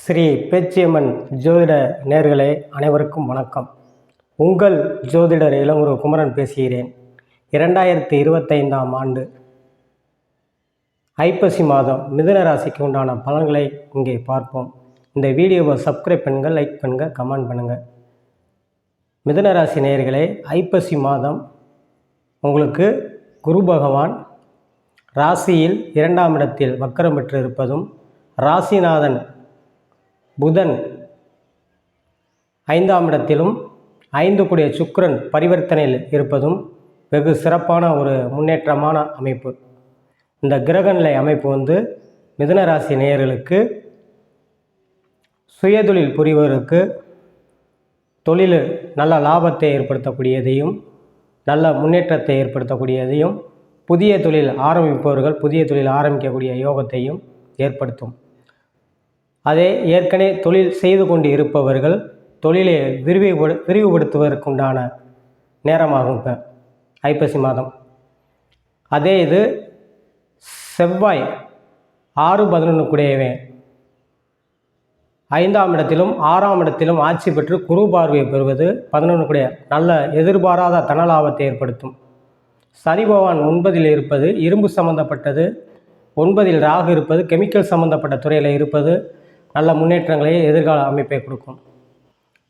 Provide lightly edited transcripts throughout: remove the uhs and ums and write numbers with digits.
ஸ்ரீ பேச்சியம்மன் ஜோதிட நேர்களே அனைவருக்கும் வணக்கம். உங்கள் ஜோதிடர் இளங்குரு குமரன் பேசுகிறேன். 2025ஆம் ஆண்டு ஐப்பசி மாதம் மிதுன ராசிக்கு உண்டான பலன்களை இங்கே பார்ப்போம். இந்த வீடியோவை சப்ஸ்கிரைப் பண்ணுங்கள், லைக் பண்ணுங்கள், கமெண்ட் பண்ணுங்கள். மிதுன ராசி நேயர்களே, ஐப்பசி மாதம் உங்களுக்கு குரு பகவான் ராசியில் 2ஆம் இடத்தில் வக்கரம் பெற்று இருப்பதும், ராசிநாதன் புதன் 5ஆம் இடத்திலும் 5 கூடிய சுக்கிரன் பரிவர்த்தனையில் இருப்பதும் வெகு சிறப்பான ஒரு முன்னேற்றமான அமைப்பு. இந்த கிரகநிலை அமைப்பு மிதுன ராசி நேயர்களுக்கு சுயதொழில் புரிவதற்கு தொழிலில் நல்ல லாபத்தை ஏற்படுத்தக்கூடியதையும் நல்ல முன்னேற்றத்தை ஏற்படுத்தக்கூடியதையும், புதிய தொழில் ஆரம்பிப்பவர்கள் புதிய தொழில் ஆரம்பிக்கக்கூடிய யோகத்தையும் ஏற்படுத்தும். அதே ஏற்கனவே தொழில் செய்து கொண்டு இருப்பவர்கள் தொழிலை விரிவுபடுத்துவதற்குண்டான நேரமாகும். இப்போ ஐப்பசி மாதம் அதே இது செவ்வாய் 6-11 கூடியவன் 5ஆம் இடத்திலும் 6ஆம் இடத்திலும் ஆட்சி பெற்று குரு பார்வையை பெறுவது 11 கூடிய நல்ல எதிர்பாராத தனலாபத்தை ஏற்படுத்தும். சனி பகவான் 9இல் இருப்பது இரும்பு சம்பந்தப்பட்டது, 9இல் ராகு இருப்பது கெமிக்கல் சம்பந்தப்பட்ட துறையில் இருப்பது நல்ல முன்னேற்றங்களை எதிர்கால அமைப்பை கொடுக்கும்.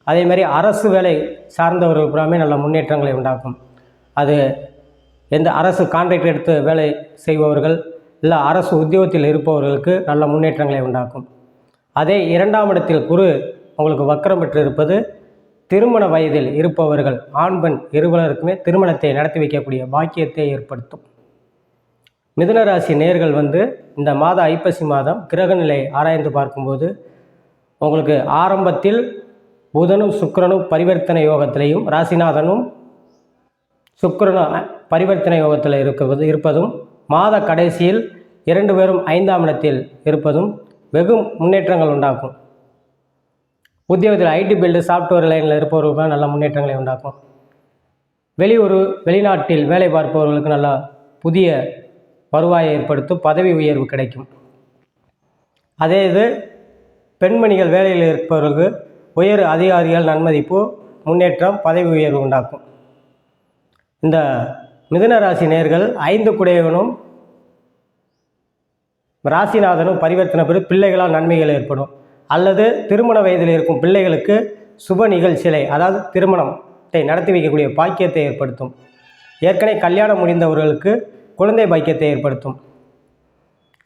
அதே மாதிரி அரசு வேலை சார்ந்தவர்கள் புறாமே நல்ல முன்னேற்றங்களை உண்டாக்கும். அது எந்த அரசு கான்ட்ராக்ட் எடுத்து வேலை செய்பவர்கள் இல்லை அரசு உத்தியோகத்தில் இருப்பவர்களுக்கு நல்ல முன்னேற்றங்களை உண்டாக்கும். அதே 2ஆம் இடத்தில் குரு உங்களுக்கு வக்கரம் பெற்று இருப்பது திருமண வயதில் இருப்பவர்கள் ஆண் பெண் இருவருக்குமே திருமணத்தை நடத்தி வைக்கக்கூடிய பாக்கியத்தை ஏற்படுத்தும். மிதுனராசி நேர்கள் இந்த மாத ஐப்பசி மாதம் கிரகநிலை ஆராய்ந்து பார்க்கும்போது உங்களுக்கு ஆரம்பத்தில் புதனும் சுக்கிரனும் பரிவர்த்தனை யோகத்திலையும், ராசிநாதனும் சுக்கிரனும் பரிவர்த்தனை யோகத்தில் இருப்பதும், மாத கடைசியில் 2 பேரும் 5ஆம் இடத்தில் இருப்பதும் வெகு முன்னேற்றங்கள் உண்டாக்கும். உத்தியோகத்தில் ஐடி ஃபீல்டு சாஃப்ட்வேர் லைனில் இருப்பவர்களுக்கு நல்ல முன்னேற்றங்களை உண்டாக்கும். வெளிநாட்டில் வேலை பார்ப்பவர்களுக்கு நல்ல புதிய வருவாயை ஏற்படுத்தும், பதவி உயர்வு கிடைக்கும். அதே இது பெண்மணிகள் வேலையில் இருப்பவர்களுக்கு உயர் அதிகாரிகள் நன்மதிப்பு, முன்னேற்றம், பதவி உயர்வு உண்டாக்கும். இந்த மிதுன ராசி நேர்கள் 5 கூடியவனும் ராசிநாதனும் பரிவர்த்தனை பெறு பிள்ளைகளால் நன்மைகள் ஏற்படும். அல்லது திருமண வயதில் இருக்கும் பிள்ளைகளுக்கு சுப நிகழ்ச்சிகளை, அதாவது திருமணத்தை நடத்தி வைக்கக்கூடிய பாக்கியத்தை ஏற்படுத்தும். ஏற்கனவே கல்யாணம் முடிந்தவர்களுக்கு குழந்தை பாக்கியத்தை ஏற்படுத்தும்.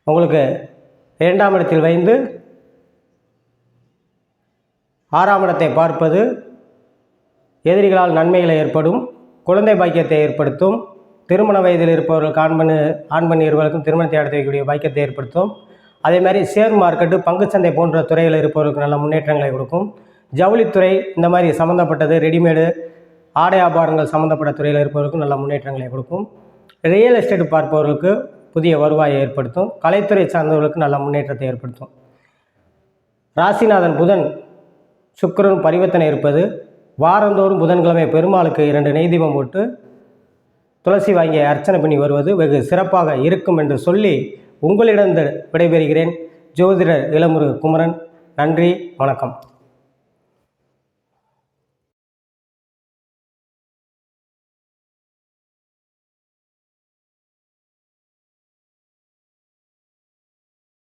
உங்களுக்கு 2ஆம் இடத்தில் வைந்து 6ஆம் இடத்தை பார்ப்பது எதிரிகளால் நன்மைகளை ஏற்படும், குழந்தை பாக்கியத்தை ஏற்படுத்தும். திருமண வயதில் இருப்பவர்களுக்கு ஆண் பெண் இருவருக்கும் திருமணத்தை நடத்தி வைக்கக்கூடிய பாக்கியத்தை ஏற்படுத்தும். அதே மாதிரி ஷேர் மார்க்கெட்டு, பங்குச்சந்தை போன்ற துறையில் இருப்பவர்களுக்கு நல்ல முன்னேற்றங்களை கொடுக்கும். ஜவுளித்துறை இந்த மாதிரி சம்மந்தப்பட்டது, ரெடிமேடு ஆடை ஆபாரங்கள் சம்மந்தப்பட்ட துறையில் இருப்பவர்களுக்கும் நல்ல முன்னேற்றங்களை கொடுக்கும். ரியல் எஸ்டேட் பார்ப்பவர்களுக்கு புதிய வருவாயை ஏற்படுத்தும். கலைத்துறை சார்ந்தவர்களுக்கு நல்ல முன்னேற்றத்தை ஏற்படுத்தும். ராசிநாதன் புதன் சுக்கிரன் பரிவர்த்தனை இருப்பது வாரந்தோறும் புதன்கிழமை பெருமாளுக்கு 2 நெய் தீபம் போட்டு துளசி வாங்கி அர்ச்சனை பண்ணி வருவது வெகு சிறப்பாக இருக்கும் என்று சொல்லி உங்களிடம் விடைபெறுகிறேன். ஜோதிடர் இளமுரு குமரன். நன்றி, வணக்கம்.